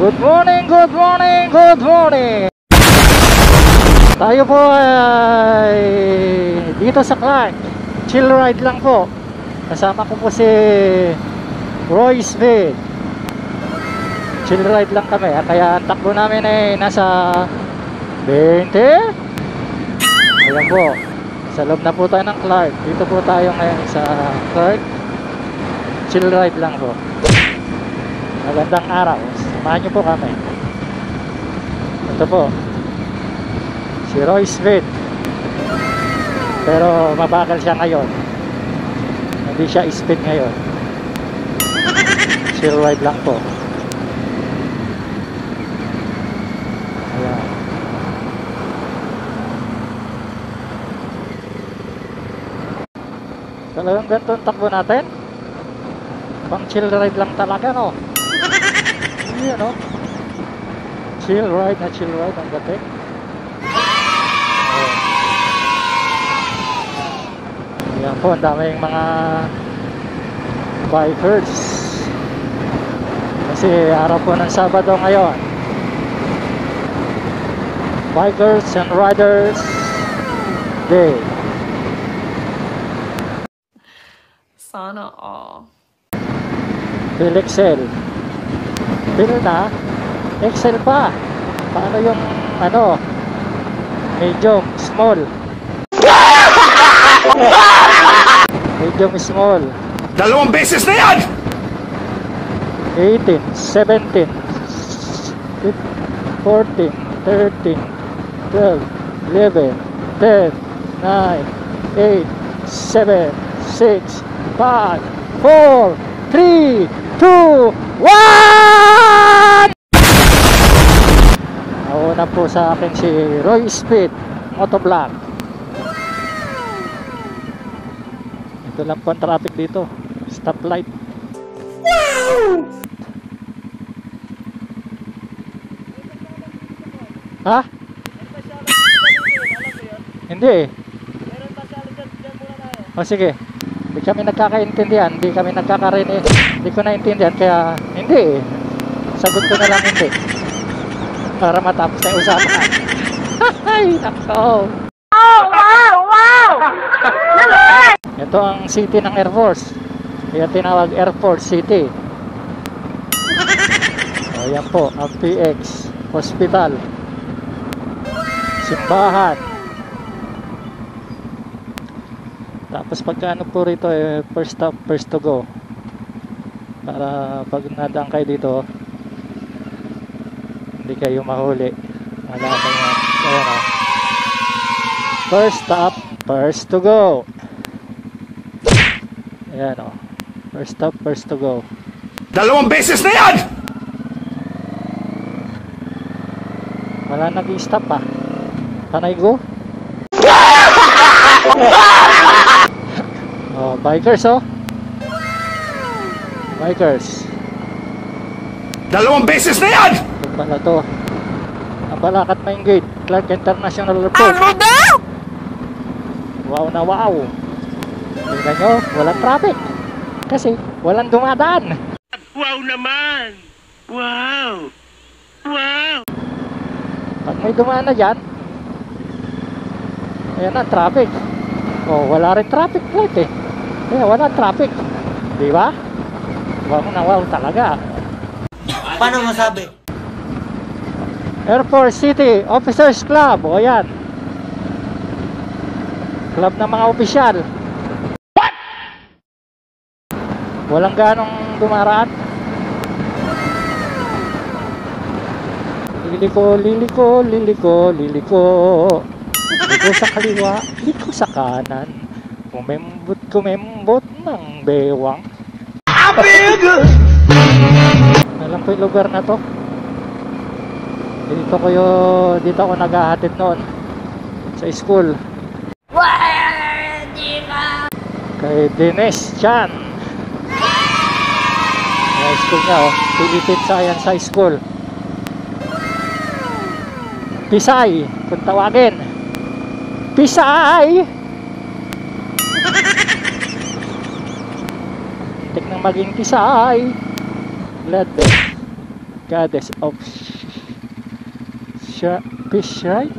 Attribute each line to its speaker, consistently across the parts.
Speaker 1: Good morning, good morning, good morning. Tayo po ay dito sa Clark. Chill ride lang po. Kasama ko po si Roy Smith. Chill ride lang kami. Kaya ang takbo namin ay nasa 20. Ayan po. Sa loob na po tayo ng Clark. Dito po tayo ngayon sa Clark. Chill ride lang po. Magandang araw. Samahan nyo po kami. Ito po si Roy Smith. Pero mabagal siya ngayon. Hindi siya speed ngayon. Chill ride lang po. Ayan. Talagang ganito ang takbo natin. Pang chill ride lang talaga, no? Ayan, no? Chill ride na chill ride ang gating. Ayan po, ang daming mga bikers. Kasi araw po ng Sabado ngayon. Bikers and Riders Day.
Speaker 2: Sana all.
Speaker 1: Bill Excel. Bill na? Excel pa. Paano yung ano? Medium, small. Medium, small.
Speaker 3: Dalawang beses na yan!
Speaker 1: 18, 17, 14, 13, 12, 11, 10, 9, 8, 7, 6, 5, 4, 3, 2, 1! Nauna po sa akin si Roy Speed Motovlog. Ito lang po ang traffic dito. Stoplight. Wow! Ha? Hindi eh. O sige. Hindi kami nagkakaintindihan. Hindi kami nagkakarinig. Hindi ko naintindihan. Kaya hindi eh. Sagot ko na lang hindi. Para matapos na yung usapan. Ay, nako.
Speaker 4: Oh, wow, wow!
Speaker 1: Ito ang city ng Air Force. Kaya tinawag Air Force City. Ayan po, ang PX Hospital, simbahan. Tapos pagkaano po rito eh, first stop, first to go. Para pag nadaan kayo dito, hindi kayo mahuli. Malaman nyo. Ayan o. First stop, first to go. Ayan o. First stop, first to go.
Speaker 3: Dalawang beses na yan!
Speaker 1: Wala nag-i-stop pa. Can I go? Oh, bikers oh. Bikers.
Speaker 3: Dalawang beses na yan!
Speaker 1: Ito pala to. Ang Balakat Main Gate, Clark International Airport. Wow na wow. Tingnan nyo, walang traffic. Kasi walang dumadaan.
Speaker 3: Wow naman! Wow! Wow!
Speaker 1: Pag may dumaan na dyan, ayan na, traffic. Oh, wala rin traffic light eh. Kaya wala traffic. Di ba? Wow na wow talaga.
Speaker 4: Paano masabi?
Speaker 1: Air Force City Officers Club. O yan. Club ng mga opisyal. What? Walang ganong dumaraan. Liliko, liliko, liliko, liliko. Liko sa kaliwa, liko sa kanan. Kumembot, kumembot ng bewang. Alam ko yung lugar na to. Dito ako naghahatid noon sa school. Kay Dinesh Chan. High school niya oh. Philippine Science High School. Pisay, kung tawagin. Pisay! Tek nang maging Pisay. Lead. Goddess of Fish, right?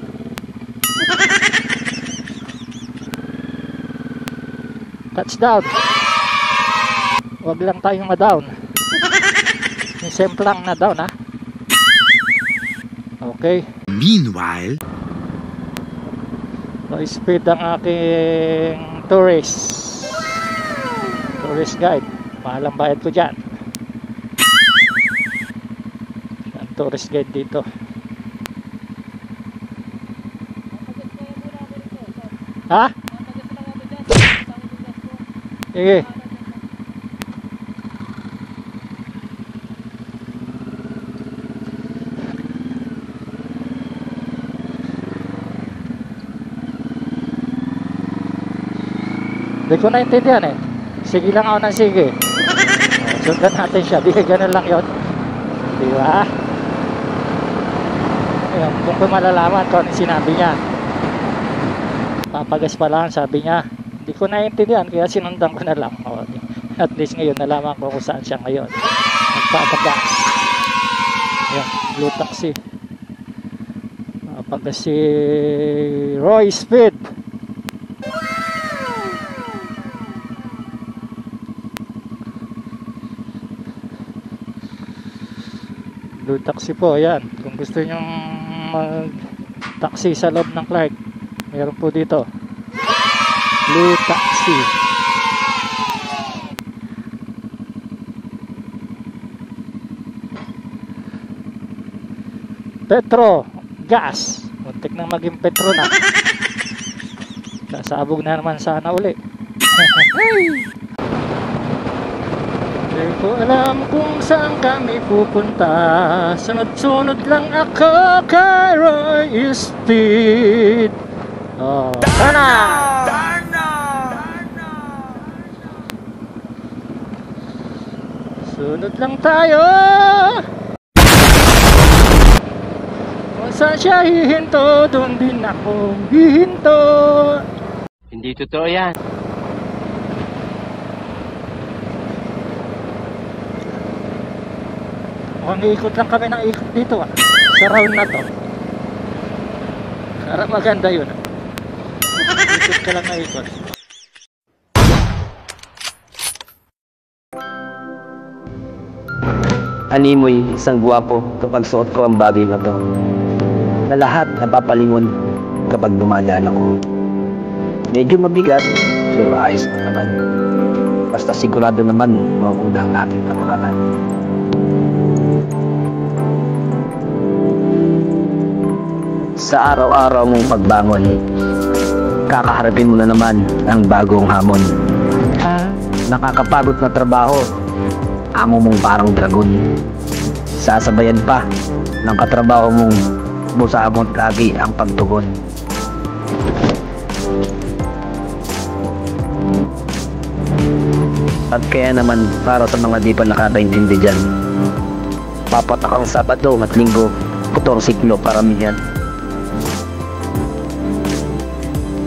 Speaker 1: Touchdown. Huwag lang tayong ma-down. Yung semplang na down, ha? Okay.
Speaker 3: Meanwhile,
Speaker 1: Low speed ang aking tourist guide. Mahalang bayad ko dyan. Ang tourist guide dito. Ha? Sige. Hindi ko naintindihan eh. Sige lang ako ng sige. Sundan natin siya. Di ganun lang yun. Di ba? Ayun, kung ko malalaman kung ano sinabi niya. Papagas pa lang sabi niya. Hindi ko naintindihan kaya sinundan ko na lang. O, at least ngayon nalaman ko kung saan siya ngayon. Nagpapagas. Ayan, blue taxi. Papagas si Roy Speed. Blue taxi po, ayan. Kung gusto nyong mag-taxi sa loob ng Clark, meron po dito. Blue taxi. Petro, gas. Muntik nang maging petro na. Sasabog na naman sana uli. Hindi ko alam kung saan kami pupunta. Sunod-sunod lang ako kay Roy Speed. Oh, sana! Sunod lang tayo. Kung saan siya hihinto, doon din ako hihinto.
Speaker 5: Hindi totoo yan.
Speaker 1: Mukhang ikot lang kami ng ikot dito sa round na to. Para maganda yun. Ikot ka lang na ikot.
Speaker 5: Animoy, isang guwapo kapag suot ko ang bagay na to. Na lahat napapalingon kapag dumadaan ako. Medyo mabigat, pero ayos na naman. Basta sigurado naman maunang natin kapakanan. Sa araw-araw mong pagbangon, kakaharapin mo na naman ang bagong hamon. Nakakapagod na trabaho, amo mong parang dragon. Sasabayan pa ng katrabaho mong busa mong lagi ang pagtugon. At kaya naman para sa mga di pa nakakaintindi dyan, papatakang Sabado at Linggo, motorsiklo paramihan.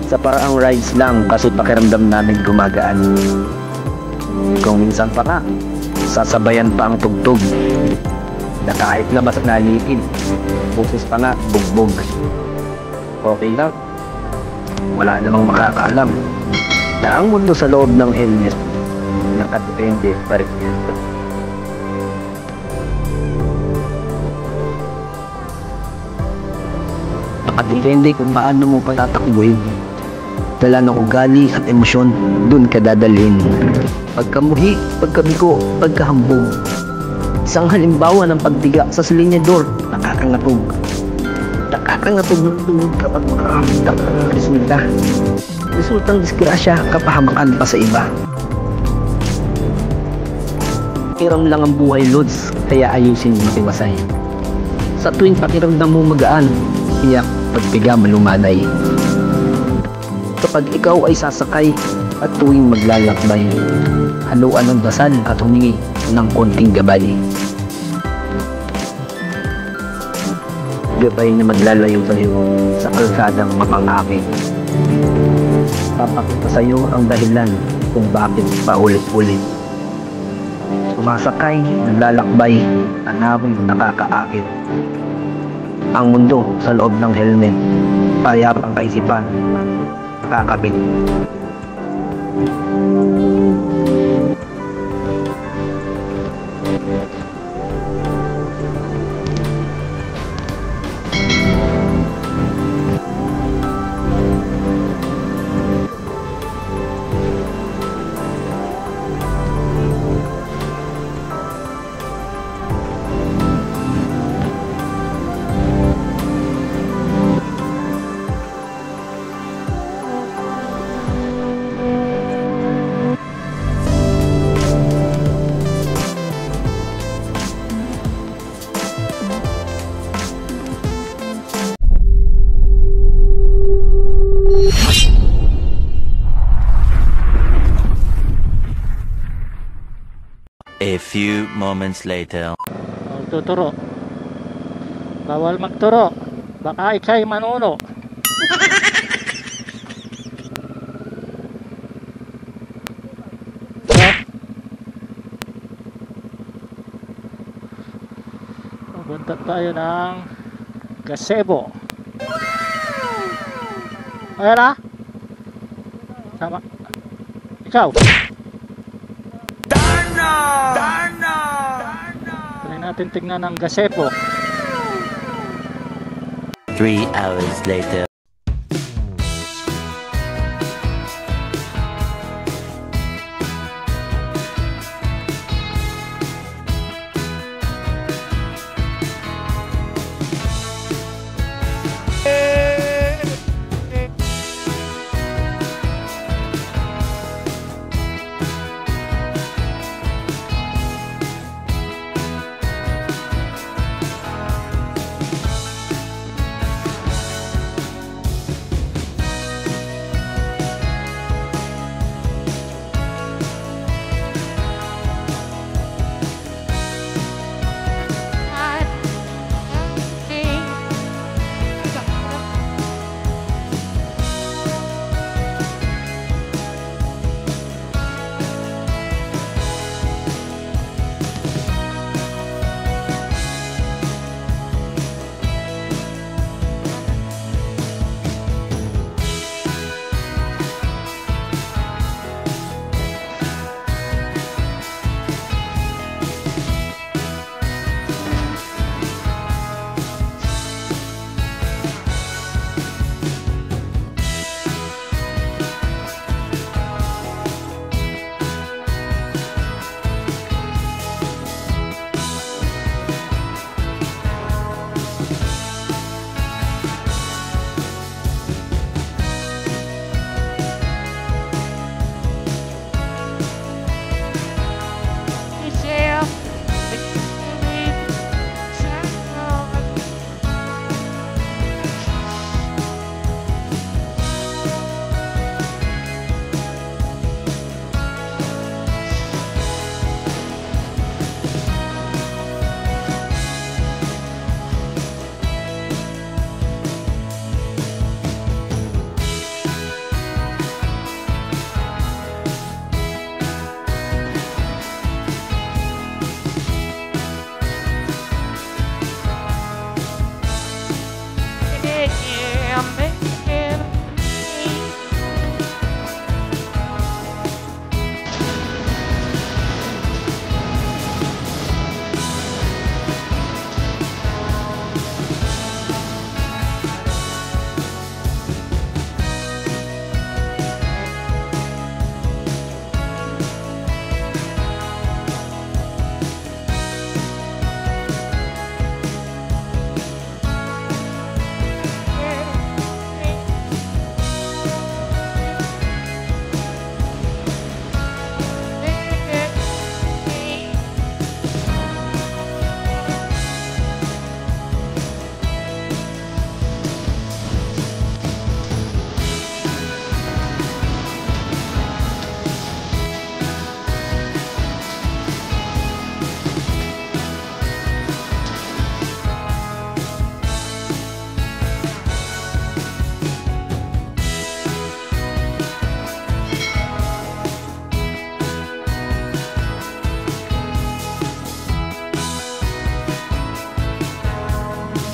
Speaker 5: Sa paraang rides lang kasi pakiramdam namin gumagaan. Kung minsan pa nga, sasabayan pa ang tugtog na kahit na basta nalitin, boses pa nga, bugbog. Okay lang, wala namang makakaalam na ang mundo sa loob ng helmet nakadepende pa rin yan. Nakadepende kung paano mo patatakbuhin. Dala ng ugali at emosyon, dun ka dadalhin. Pagkamuhi, pagkabigo, pagkahambog. Isang halimbawa ng pagbiga sa silinyador, nakakangatog. Nakakangatog ng tungod kapag makakamit ang resulta. Resultang disgrasya, kapahamakan pa sa iba. Pakiram lang ang buhay, Lods, kaya ayusin matiwasay. Sa tuwing pakiramdam mo magaan, iyak, pagbiga malumanay. Kapag ikaw ay sasakay at tuwing maglalakbay, haluan ng dasal at humingi ng konting gabay. Gabay na maglalayo sa iyo sa kalsadang mapangakit. Papakita sa iyo ang dahilan kung bakit paulit-ulit. Sumasakay, naglalakbay, tanawin, nakakaakit. Ang mundo sa loob ng helmet, payapang kaisipan, nakakabit.
Speaker 6: A few moments later.
Speaker 1: Tuturo. Bawal magturo. Baka ikay manuno. Pupunta tayo ng Gazebo. Ayan na. Tama. Ikaw. Try natin tignan ng Gazebo.
Speaker 6: 3 hours later.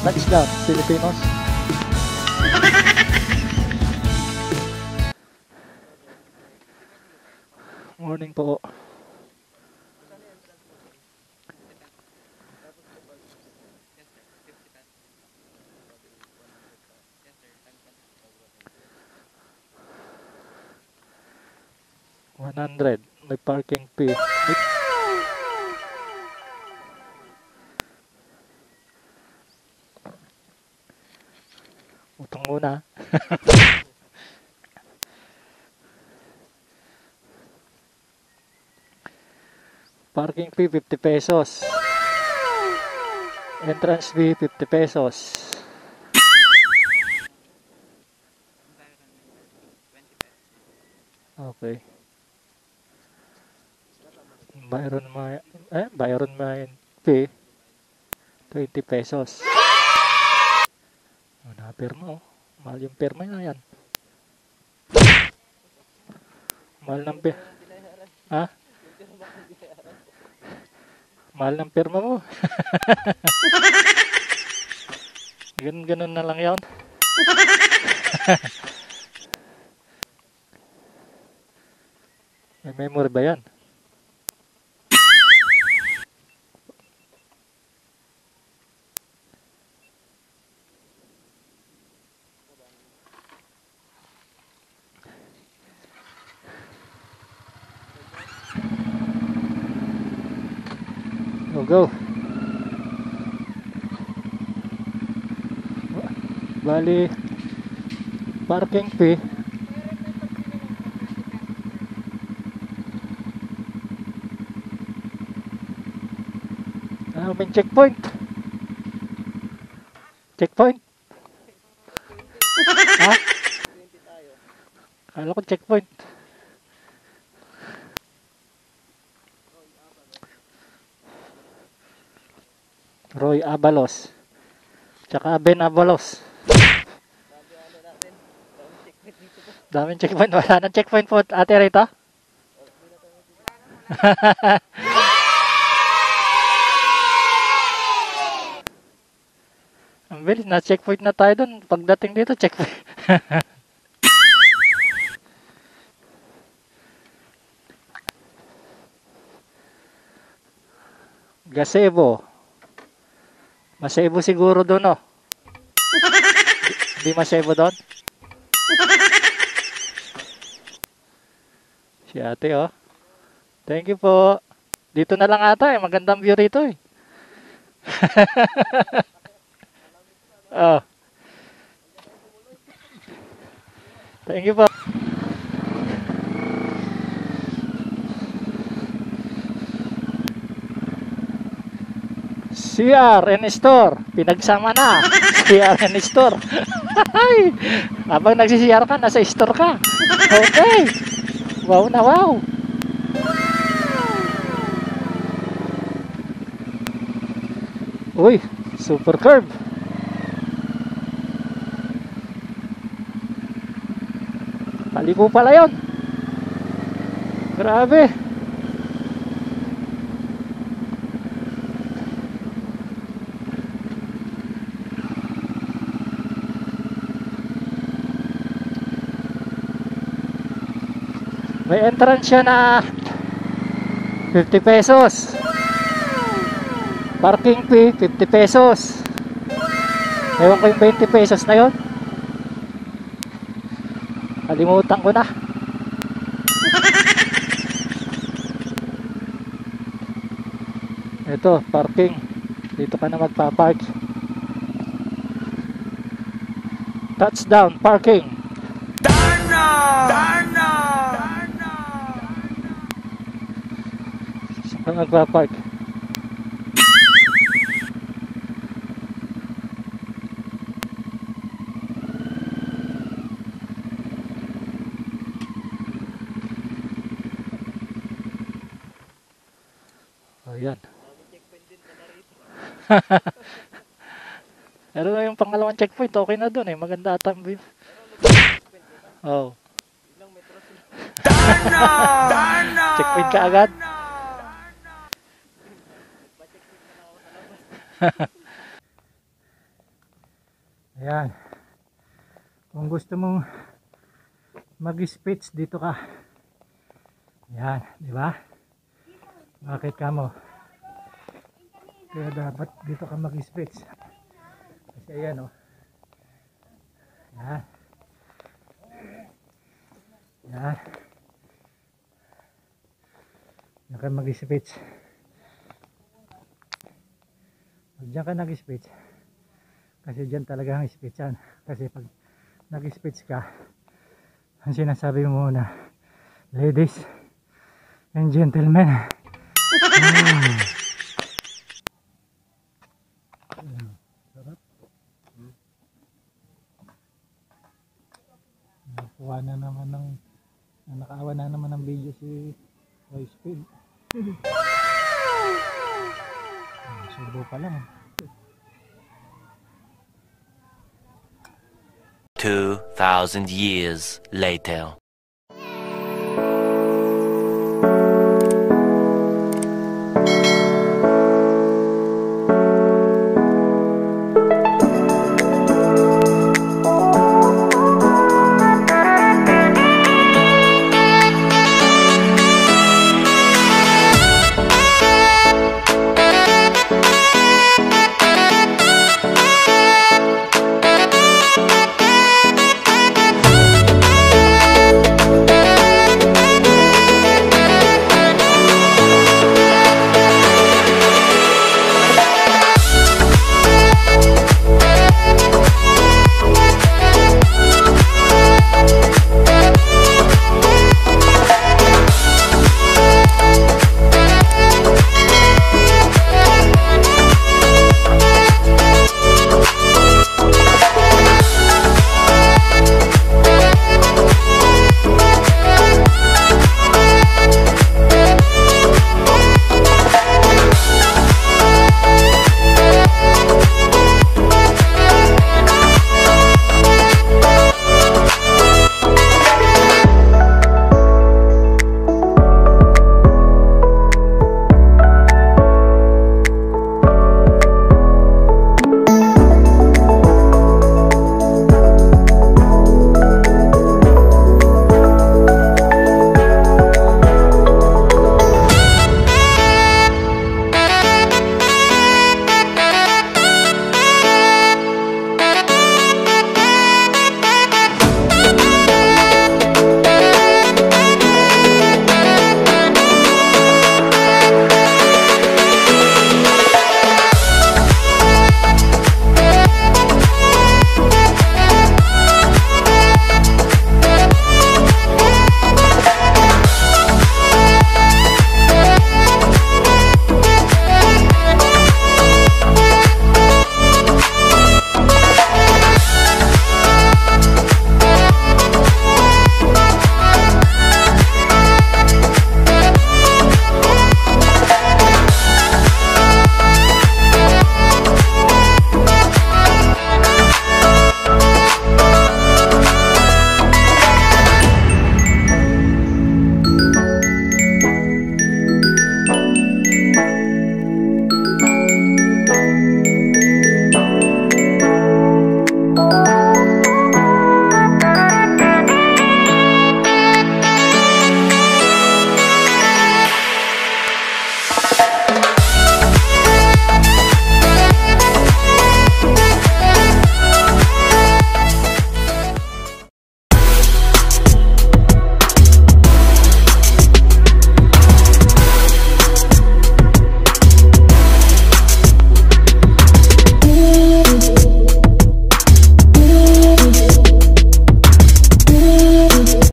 Speaker 1: Touchdown, Filipinos. Morning po. $100. May parking fee. Utang muna. Parking fee 50 pesos. Entrance fee 50 pesos. Okay. Byron may fee 20 pesos. Pirma oh. Mahal yung pirma na yan. Mahal ng pirma. Ha? Mahal ng pirma mo. Ganun na lang yan. May memory ba yan? Go. Bali parking fee may checkpoint ha? Kala ko checkpoint. Roy Abalos tsaka Ben Abalos. Daming checkpoint. Wala nang checkpoint po ate rito. Ang bilis na checkpoint na tayo dun. Pagdating dito checkpoint. Gazebo. Masebo siguro doon, oh. Hindi masebo doon. Si ate, oh. Thank you po. Dito na lang ata, eh. Magandang view rito, eh. Oh. Thank you po. CR and store. Pinagsama na. CR and store. Habang nagsi-CR ka, nasa store ka. Okay. Wow na wow. Uy, super curve. Paliko pala yun. Grabe. May entrance siya na 50 pesos. Parking fee 50 pesos. Ewan ko yung 20 pesos na yun. Kalimutan ko na. Ito, parking. Dito ka na magpapark. Touchdown, parking. Darno! Saan ka magpapark? Ayan. Pero yung pangalawang checkpoint, okay na dun eh. Maganda ata ang view. Oh. Checkpoint ka agad. Ayan. Kung gusto mong mag-speech, dito ka. Ayan, di ba? Bakit ka mo? Kaya dapat dito ka mag-speech. Kasi ayan o. Ayan. Ayan. Diyan ka mag-speech. Pag diyan ka nag-speech, kasi diyan talaga ang speechan. Kasi pag nag-speech ka, ang sinasabi mo muna, ladies and gentlemen, sarap. Nakuha na naman ng nakaawa na naman ng video si High Speed. Subo pa lang.
Speaker 6: 2,000 years later.